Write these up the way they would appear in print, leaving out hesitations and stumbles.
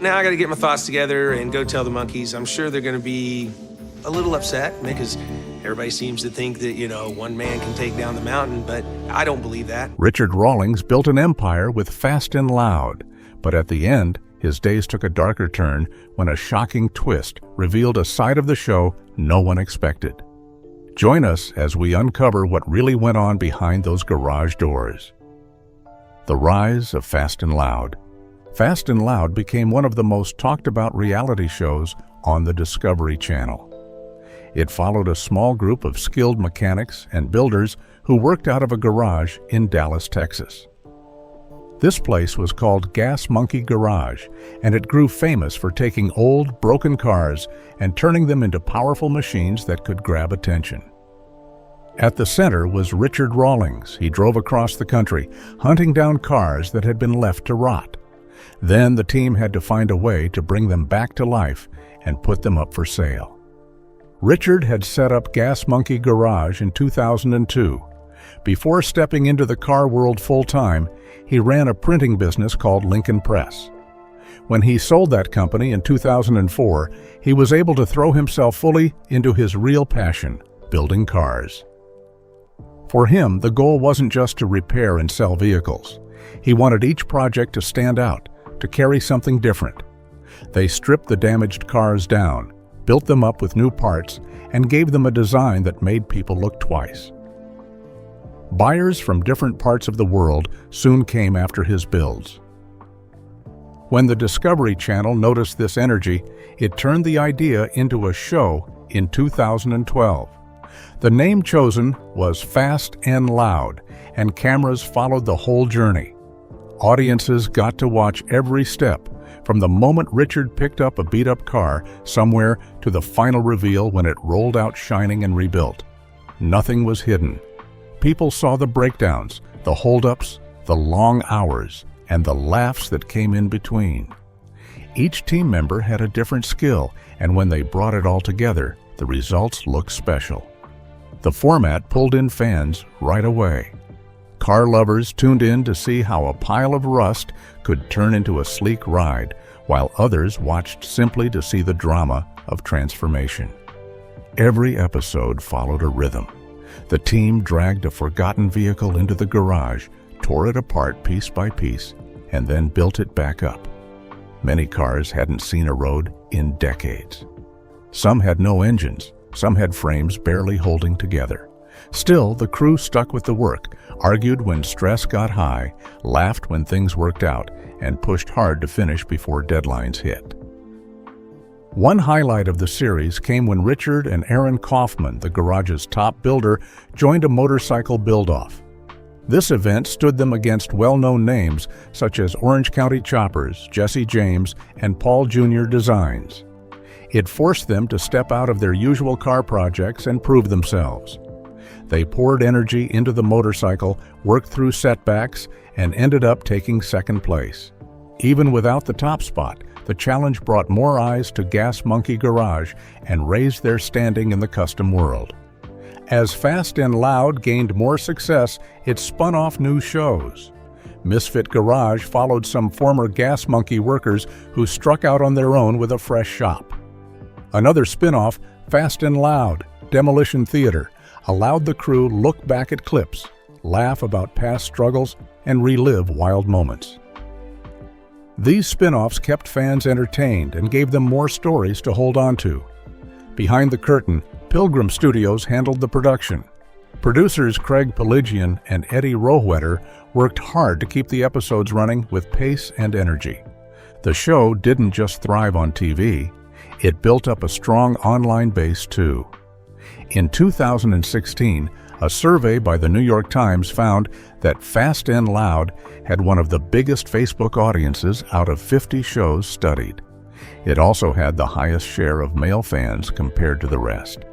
now I gotta get my thoughts together and go tell the monkeys. I'm sure they're gonna be a little upset because everybody seems to think that, one man can take down the mountain, but I don't believe that. Richard Rawlings built an empire with Fast and Loud, but at the end, his days took a darker turn when a shocking twist revealed a side of the show no one expected. Join us as we uncover what really went on behind those garage doors. The rise of Fast and Loud. Fast and Loud became one of the most talked about reality shows on the Discovery Channel. It followed a small group of skilled mechanics and builders who worked out of a garage in Dallas, Texas. This place was called Gas Monkey Garage, and it grew famous for taking old, broken cars and turning them into powerful machines that could grab attention. At the center was Richard Rawlings. He drove across the country, hunting down cars that had been left to rot. Then the team had to find a way to bring them back to life and put them up for sale. Richard had set up Gas Monkey Garage in 2002. Before stepping into the car world full-time, he ran a printing business called Lincoln Press. When he sold that company in 2004, he was able to throw himself fully into his real passion, building cars. For him, the goal wasn't just to repair and sell vehicles. He wanted each project to stand out, to carry something different. They stripped the damaged cars down, built them up with new parts, and gave them a design that made people look twice. Buyers from different parts of the world soon came after his builds. When the Discovery Channel noticed this energy, it turned the idea into a show in 2012. The name chosen was Fast and Loud, and cameras followed the whole journey. Audiences got to watch every step, from the moment Richard picked up a beat-up car somewhere to the final reveal when it rolled out shining and rebuilt. Nothing was hidden. People saw the breakdowns, the holdups, the long hours, and the laughs that came in between. Each team member had a different skill, and when they brought it all together, the results looked special. The format pulled in fans right away. Car lovers tuned in to see how a pile of rust could turn into a sleek ride, while others watched simply to see the drama of transformation. Every episode followed a rhythm. The team dragged a forgotten vehicle into the garage, tore it apart piece by piece, and then built it back up. Many cars hadn't seen a road in decades. Some had no engines, some had frames barely holding together. Still, the crew stuck with the work, argued when stress got high, laughed when things worked out, and pushed hard to finish before deadlines hit. One highlight of the series came when Richard and Aaron Kaufman, the garage's top builder, joined a motorcycle build-off. This event stood them against well-known names such as Orange County Choppers, Jesse James, and Paul Jr. Designs. It forced them to step out of their usual car projects and prove themselves. They poured energy into the motorcycle, worked through setbacks, and ended up taking second place. Even without the top spot, the challenge brought more eyes to Gas Monkey Garage and raised their standing in the custom world. As Fast and Loud gained more success, it spun off new shows. Misfit Garage followed some former Gas Monkey workers who struck out on their own with a fresh shop. Another spin-off, Fast and Loud, Demolition Theater, allowed the crew look back at clips, laugh about past struggles, and relive wild moments. These spin-offs kept fans entertained and gave them more stories to hold on to. Behind the curtain, Pilgrim Studios handled the production. Producers Craig Pelagian and Eddie Rohwetter worked hard to keep the episodes running with pace and energy. The show didn't just thrive on TV, it built up a strong online base too. In 2016, a survey by the New York Times found that Fast and Loud had one of the biggest Facebook audiences out of 50 shows studied. It also had the highest share of male fans compared to the rest.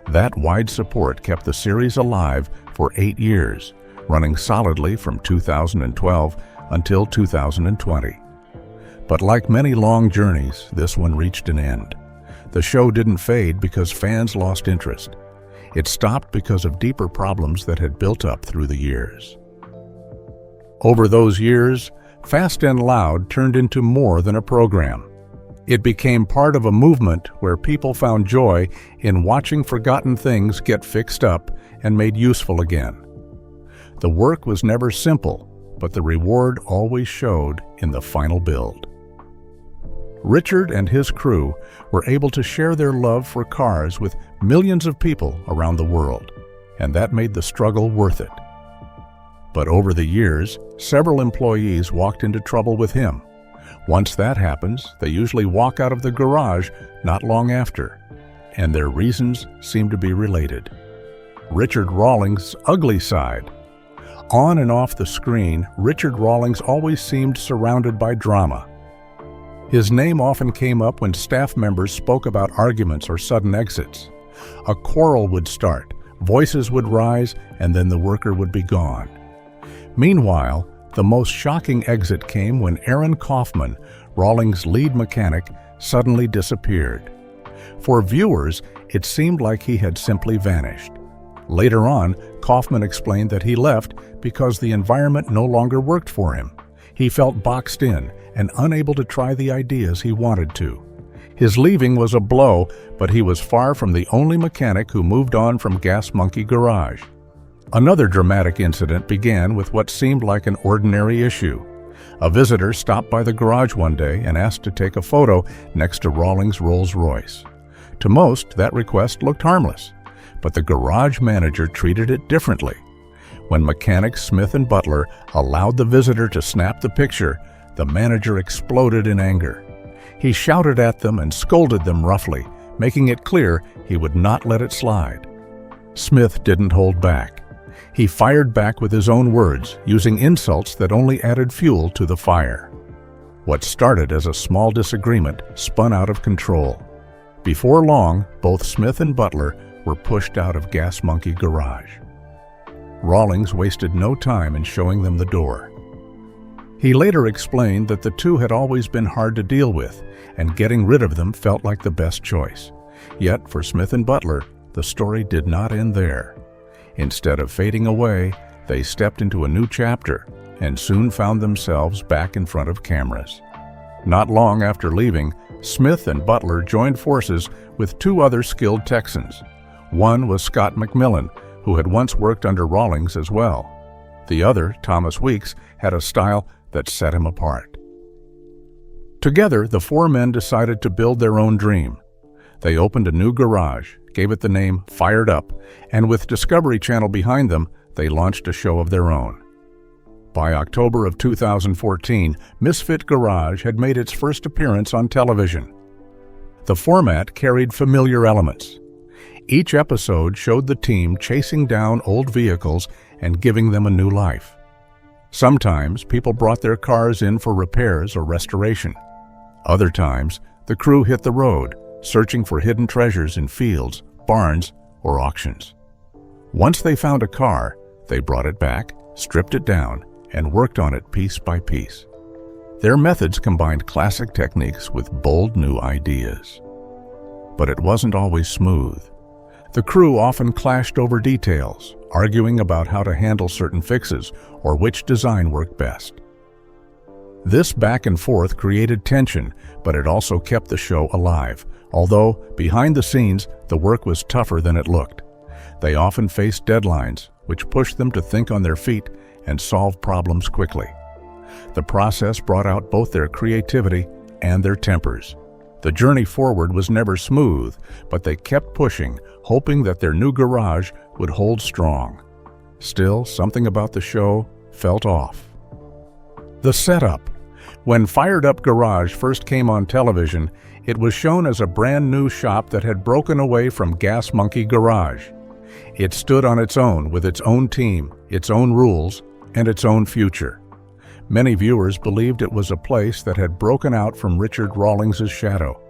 That wide support kept the series alive for 8 years, running solidly from 2012 until 2020. But like many long journeys, this one reached an end. The show didn't fade because fans lost interest. It stopped because of deeper problems that had built up through the years. Over those years, Fast and Loud turned into more than a program. It became part of a movement where people found joy in watching forgotten things get fixed up and made useful again. The work was never simple, but the reward always showed in the final build. Richard and his crew were able to share their love for cars with millions of people around the world, and that made the struggle worth it. But over the years, several employees walked into trouble with him. Once that happens, they usually walk out of the garage not long after, and their reasons seem to be related. Richard Rawlings' ugly side. On and off the screen, Richard Rawlings always seemed surrounded by drama. His name often came up when staff members spoke about arguments or sudden exits. A quarrel would start, voices would rise, and then the worker would be gone. Meanwhile, the most shocking exit came when Aaron Kaufman, Rawlings' lead mechanic, suddenly disappeared. For viewers, it seemed like he had simply vanished. Later on, Kaufman explained that he left because the environment no longer worked for him. He felt boxed in and unable to try the ideas he wanted to. His leaving was a blow, but he was far from the only mechanic who moved on from Gas Monkey Garage. Another dramatic incident began with what seemed like an ordinary issue. A visitor stopped by the garage one day and asked to take a photo next to Rawlings' Rolls-Royce. To most, that request looked harmless, but the garage manager treated it differently. When mechanics Smith and Butler allowed the visitor to snap the picture, the manager exploded in anger. He shouted at them and scolded them roughly, making it clear he would not let it slide. Smith didn't hold back. He fired back with his own words, using insults that only added fuel to the fire. What started as a small disagreement spun out of control. Before long, both Smith and Butler were pushed out of Gas Monkey Garage. Rawlings wasted no time in showing them the door. He later explained that the two had always been hard to deal with, and getting rid of them felt like the best choice. Yet, for Smith and Butler, the story did not end there. Instead of fading away, they stepped into a new chapter and soon found themselves back in front of cameras. Not long after leaving, Smith and Butler joined forces with two other skilled Texans. One was Scott McMillan, who had once worked under Rawlings as well. The other, Thomas Weeks, had a style that set him apart. Together, the four men decided to build their own dream. They opened a new garage, gave it the name Fired Up, and with Discovery Channel behind them, they launched a show of their own. By October of 2014, Misfit Garage had made its first appearance on television. The format carried familiar elements. Each episode showed the team chasing down old vehicles and giving them a new life. Sometimes people brought their cars in for repairs or restoration. Other times, the crew hit the road, searching for hidden treasures in fields, barns, or auctions. Once they found a car, they brought it back, stripped it down, and worked on it piece by piece. Their methods combined classic techniques with bold new ideas. But it wasn't always smooth. The crew often clashed over details, arguing about how to handle certain fixes or which design worked best. This back and forth created tension, but it also kept the show alive, although behind the scenes, the work was tougher than it looked. They often faced deadlines, which pushed them to think on their feet and solve problems quickly. The process brought out both their creativity and their tempers. The journey forward was never smooth, but they kept pushing, hoping that their new garage would hold strong. Still, something about the show felt off. The setup. When Fired Up Garage first came on television, it was shown as a brand new shop that had broken away from Gas Monkey Garage. It stood on its own with its own team, its own rules, and its own future. Many viewers believed it was a place that had broken out from Richard Rawlings' shadow.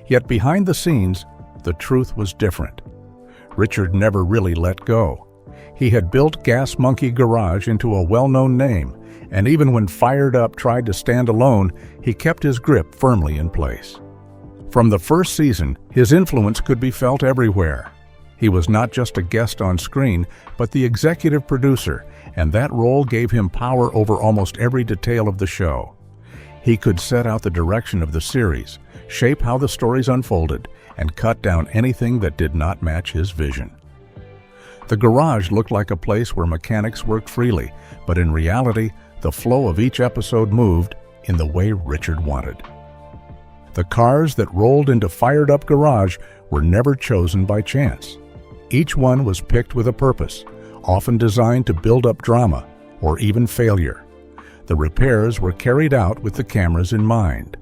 Yet behind the scenes, the truth was different. Richard never really let go. He had built Gas Monkey Garage into a well-known name, and even when Fired Up tried to stand alone, he kept his grip firmly in place. From the first season, his influence could be felt everywhere. He was not just a guest on screen, but the executive producer, and that role gave him power over almost every detail of the show. He could set out the direction of the series, shape how the stories unfolded, and cut down anything that did not match his vision. The garage looked like a place where mechanics worked freely, but in reality, the flow of each episode moved in the way Richard wanted. The cars that rolled into Fired Up Garage were never chosen by chance. Each one was picked with a purpose, often designed to build up drama or even failure. The repairs were carried out with the cameras in mind.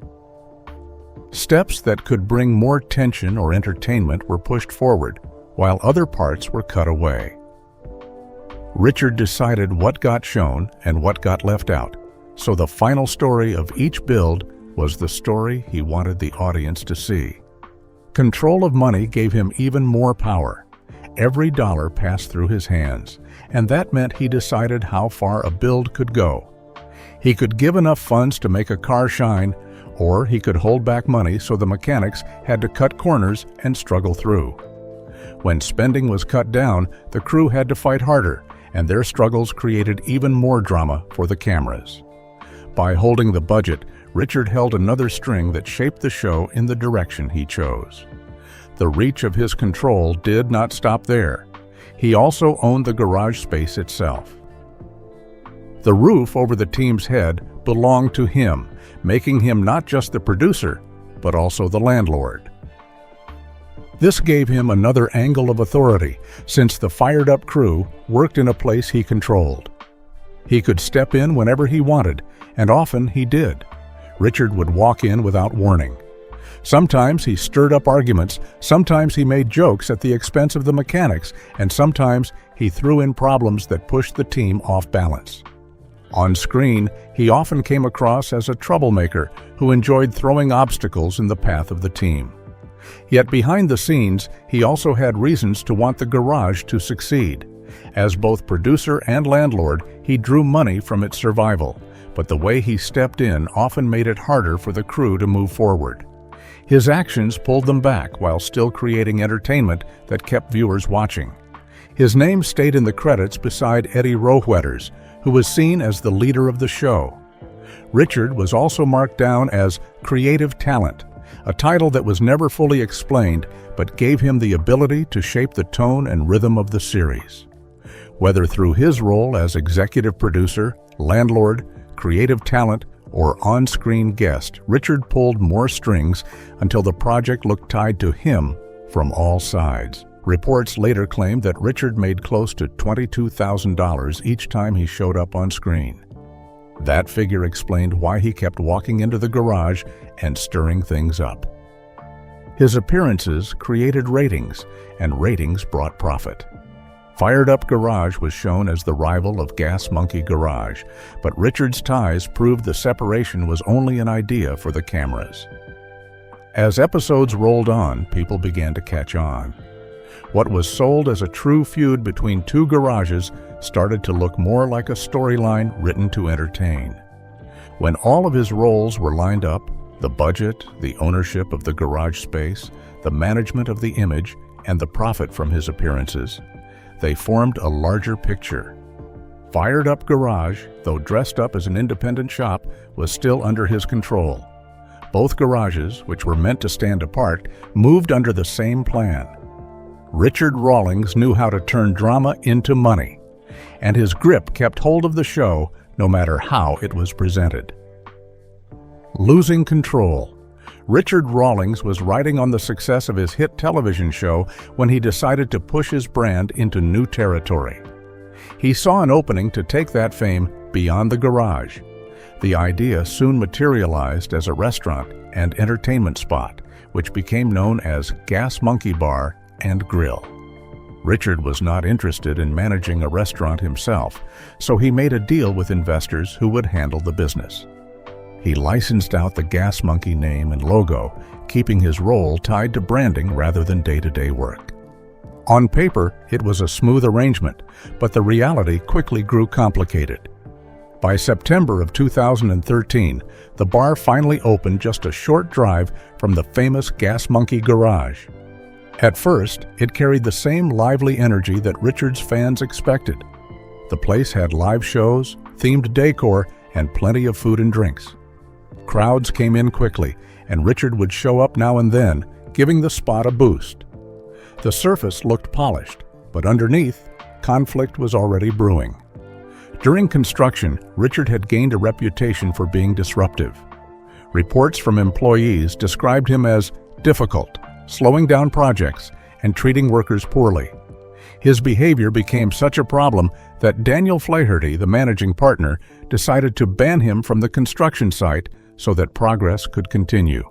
Steps that could bring more tension or entertainment were pushed forward, while other parts were cut away. Richard decided what got shown and what got left out, so the final story of each build was the story he wanted the audience to see. Control of money gave him even more power. Every dollar passed through his hands, and that meant he decided how far a build could go. He could give enough funds to make a car shine, or he could hold back money so the mechanics had to cut corners and struggle through. When spending was cut down, the crew had to fight harder, and their struggles created even more drama for the cameras. By holding the budget, Richard held another string that shaped the show in the direction he chose. The reach of his control did not stop there. He also owned the garage space itself. The roof over the team's head belonged to him, making him not just the producer, but also the landlord. This gave him another angle of authority, since the Fired Up crew worked in a place he controlled. He could step in whenever he wanted, and often he did. Richard would walk in without warning. Sometimes he stirred up arguments, sometimes he made jokes at the expense of the mechanics, and sometimes he threw in problems that pushed the team off balance. On screen, he often came across as a troublemaker who enjoyed throwing obstacles in the path of the team. Yet behind the scenes, he also had reasons to want the garage to succeed. As both producer and landlord, he drew money from its survival, but the way he stepped in often made it harder for the crew to move forward. His actions pulled them back while still creating entertainment that kept viewers watching. His name stayed in the credits beside Eddie Rohwedder's, who was seen as the leader of the show. Richard was also marked down as creative talent, a title that was never fully explained but gave him the ability to shape the tone and rhythm of the series. Whether through his role as executive producer, landlord, creative talent, or on-screen guest, Richard pulled more strings until the project looked tied to him from all sides. Reports later claimed that Richard made close to $22,000 each time he showed up on screen. That figure explained why he kept walking into the garage and stirring things up. His appearances created ratings, and ratings brought profit. Fired Up Garage was shown as the rival of Gas Monkey Garage, but Richard's ties proved the separation was only an idea for the cameras. As episodes rolled on, people began to catch on. What was sold as a true feud between two garages started to look more like a storyline written to entertain. When all of his roles were lined up, the budget, the ownership of the garage space, the management of the image, and the profit from his appearances, they formed a larger picture. Fired Up Garage, though dressed up as an independent shop, was still under his control. Both garages, which were meant to stand apart, moved under the same plan. Richard Rawlings knew how to turn drama into money, and his grip kept hold of the show no matter how it was presented. Losing control. Richard Rawlings was riding on the success of his hit television show when he decided to push his brand into new territory. He saw an opening to take that fame beyond the garage. The idea soon materialized as a restaurant and entertainment spot, which became known as Gas Monkey Bar and Grill. Richard was not interested in managing a restaurant himself, so he made a deal with investors who would handle the business. He licensed out the Gas Monkey name and logo, keeping his role tied to branding rather than day-to-day work. On paper, it was a smooth arrangement, but the reality quickly grew complicated. By September of 2013, the bar finally opened just a short drive from the famous Gas Monkey Garage. At first, it carried the same lively energy that Richard's fans expected. The place had live shows, themed decor, and plenty of food and drinks. Crowds came in quickly, and Richard would show up now and then, giving the spot a boost. The surface looked polished, but underneath, conflict was already brewing. During construction, Richard had gained a reputation for being disruptive. Reports from employees described him as difficult, slowing down projects, and treating workers poorly. His behavior became such a problem that Daniel Flaherty, the managing partner, decided to ban him from the construction site so that progress could continue.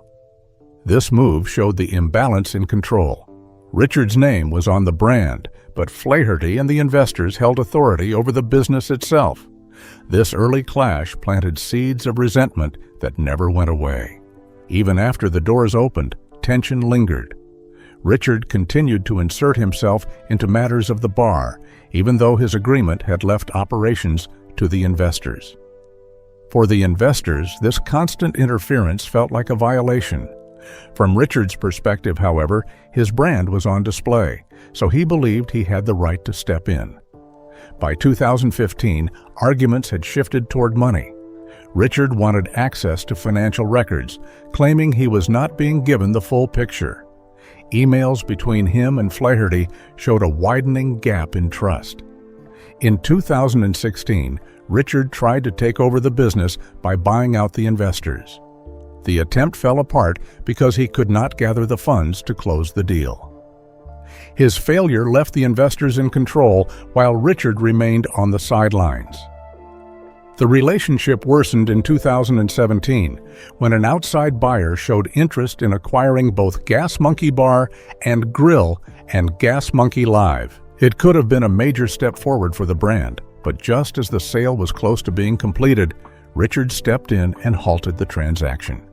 This move showed the imbalance in control. Richard's name was on the brand, but Flaherty and the investors held authority over the business itself. This early clash planted seeds of resentment that never went away. Even after the doors opened, tension lingered. Richard continued to insert himself into matters of the bar, even though his agreement had left operations to the investors. For the investors, this constant interference felt like a violation. From Richard's perspective, however, his brand was on display, so he believed he had the right to step in. By 2015, arguments had shifted toward money. Richard wanted access to financial records, claiming he was not being given the full picture. Emails between him and Flaherty showed a widening gap in trust. In 2016, Richard tried to take over the business by buying out the investors. The attempt fell apart because he could not gather the funds to close the deal. His failure left the investors in control while Richard remained on the sidelines. The relationship worsened in 2017 when an outside buyer showed interest in acquiring both Gas Monkey Bar and Grill and Gas Monkey Live. It could have been a major step forward for the brand, but just as the sale was close to being completed, Richard stepped in and halted the transaction.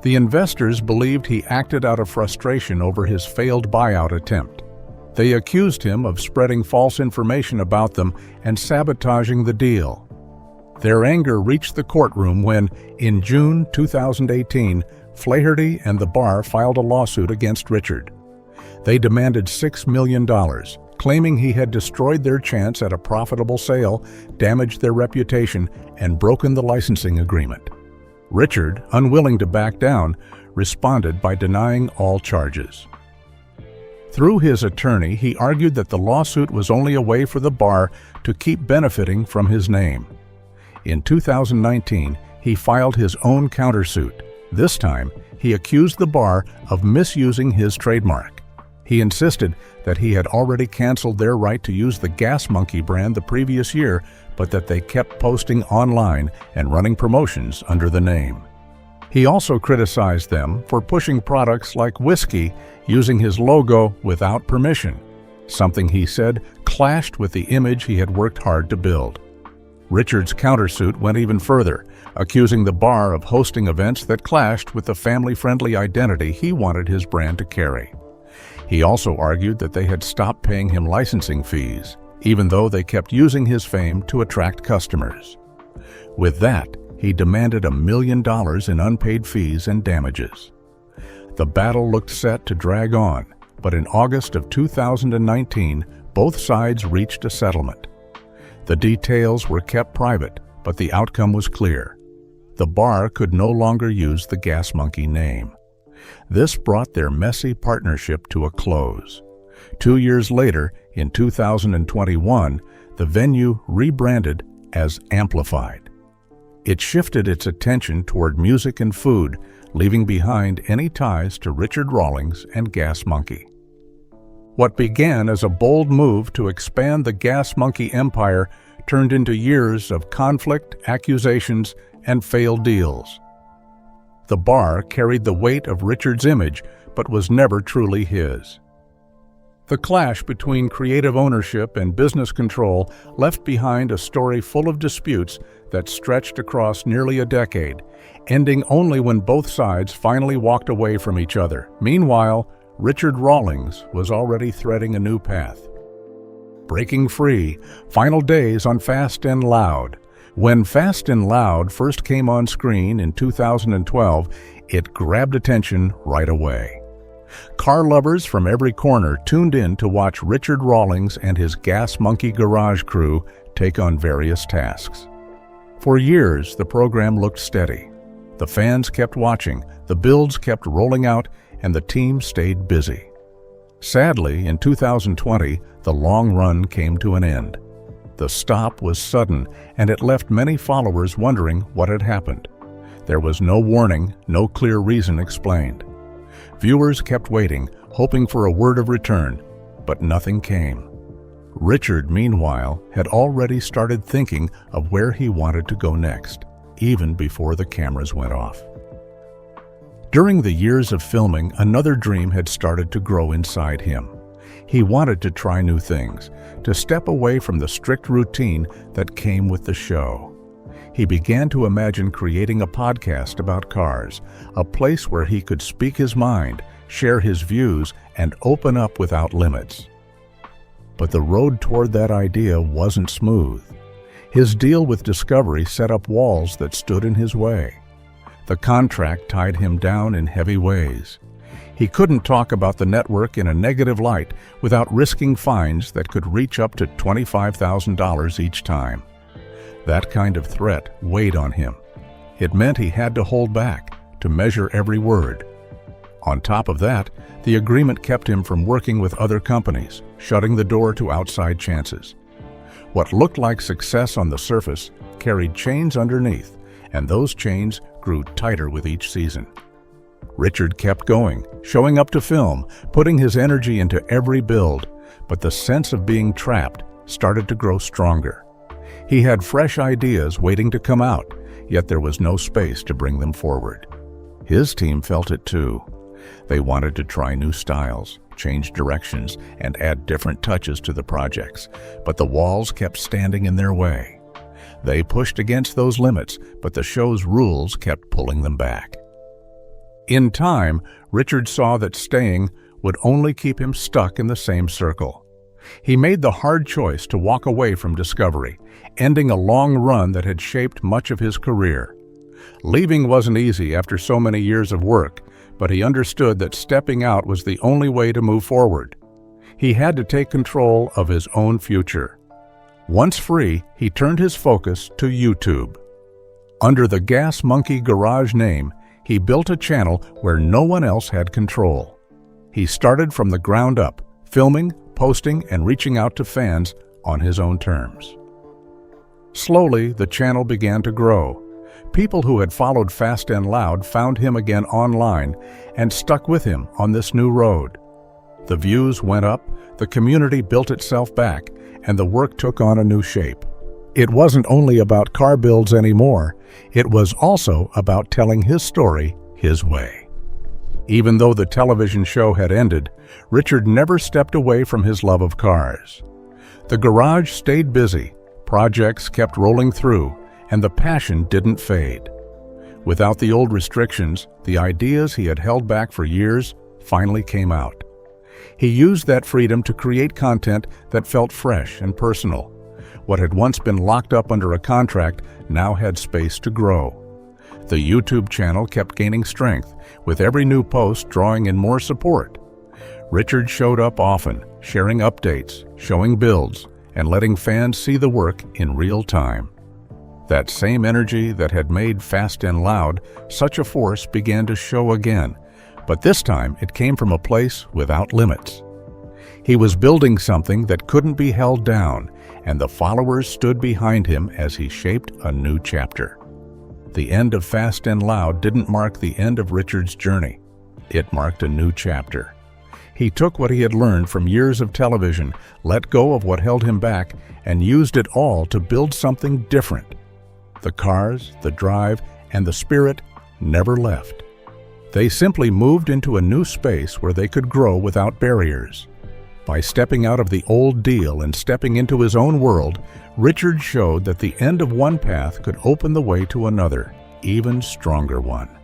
The investors believed he acted out of frustration over his failed buyout attempt. They accused him of spreading false information about them and sabotaging the deal. Their anger reached the courtroom when, in June 2018, Flaherty and the bar filed a lawsuit against Richard. They demanded $6 million, claiming he had destroyed their chance at a profitable sale, damaged their reputation, and broken the licensing agreement. Richard, unwilling to back down, responded by denying all charges. Through his attorney, he argued that the lawsuit was only a way for the bar to keep benefiting from his name. In 2019, he filed his own countersuit. This time, he accused the bar of misusing his trademark. He insisted that he had already canceled their right to use the Gas Monkey brand the previous year, but that they kept posting online and running promotions under the name. He also criticized them for pushing products like whiskey using his logo without permission, something he said clashed with the image he had worked hard to build. Richard's countersuit went even further, accusing the bar of hosting events that clashed with the family-friendly identity he wanted his brand to carry. He also argued that they had stopped paying him licensing fees, even though they kept using his fame to attract customers. With that, he demanded $1 million in unpaid fees and damages. The battle looked set to drag on, but in August of 2019, both sides reached a settlement. The details were kept private, but the outcome was clear. The bar could no longer use the Gas Monkey name. This brought their messy partnership to a close. 2 years later, in 2021, the venue rebranded as Amplified. It shifted its attention toward music and food, leaving behind any ties to Richard Rawlings and Gas Monkey. What began as a bold move to expand the Gas Monkey empire turned into years of conflict, accusations, and failed deals. The bar carried the weight of Richard's image, but was never truly his. The clash between creative ownership and business control left behind a story full of disputes that stretched across nearly a decade, ending only when both sides finally walked away from each other. Meanwhile, Richard Rawlings was already threading a new path. Breaking free, final days on Fast and Loud. When Fast and Loud first came on screen in 2012, it grabbed attention right away. Car lovers from every corner tuned in to watch Richard Rawlings and his Gas Monkey Garage crew take on various tasks. For years, the program looked steady. The fans kept watching, the builds kept rolling out, and the team stayed busy. Sadly, in 2020, the long run came to an end. The stop was sudden, and it left many followers wondering what had happened. There was no warning, no clear reason explained. Viewers kept waiting, hoping for a word of return, but nothing came. Richard, meanwhile, had already started thinking of where he wanted to go next, even before the cameras went off. During the years of filming, another dream had started to grow inside him. He wanted to try new things, to step away from the strict routine that came with the show. He began to imagine creating a podcast about cars, a place where he could speak his mind, share his views, and open up without limits. But the road toward that idea wasn't smooth. His deal with Discovery set up walls that stood in his way. The contract tied him down in heavy ways. He couldn't talk about the network in a negative light without risking fines that could reach up to $25,000 each time. That kind of threat weighed on him. It meant he had to hold back, to measure every word. On top of that, the agreement kept him from working with other companies, shutting the door to outside chances. What looked like success on the surface carried chains underneath, and those chains grew tighter with each season. Richard kept going, showing up to film, putting his energy into every build, but the sense of being trapped started to grow stronger. He had fresh ideas waiting to come out, yet there was no space to bring them forward. His team felt it too. They wanted to try new styles, change directions, and add different touches to the projects, but the walls kept standing in their way. They pushed against those limits, but the show's rules kept pulling them back. In time, Richard saw that staying would only keep him stuck in the same circle. He made the hard choice to walk away from Discovery, ending a long run that had shaped much of his career. Leaving wasn't easy after so many years of work, but he understood that stepping out was the only way to move forward. He had to take control of his own future. Once free, he turned his focus to YouTube. Under the Gas Monkey Garage name, he built a channel where no one else had control. He started from the ground up, filming, posting, and reaching out to fans on his own terms. Slowly, the channel began to grow. People who had followed Fast and Loud found him again online and stuck with him on this new road. The views went up, the community built itself back, and the work took on a new shape. It wasn't only about car builds anymore, it was also about telling his story his way. Even though the television show had ended, Richard never stepped away from his love of cars. The garage stayed busy, projects kept rolling through, and the passion didn't fade. Without the old restrictions, the ideas he had held back for years finally came out. He used that freedom to create content that felt fresh and personal. What had once been locked up under a contract now had space to grow. The YouTube channel kept gaining strength, with every new post drawing in more support. Richard showed up often, sharing updates, showing builds, and letting fans see the work in real time. That same energy that had made Fast and Loud such a force began to show again, but this time it came from a place without limits. He was building something that couldn't be held down, and the followers stood behind him as he shaped a new chapter. The end of Fast and Loud didn't mark the end of Richard's journey. It marked a new chapter. He took what he had learned from years of television, let go of what held him back, and used it all to build something different. The cars, the drive, and the spirit never left. They simply moved into a new space where they could grow without barriers. By stepping out of the old deal and stepping into his own world, Richard showed that the end of one path could open the way to another, even stronger one.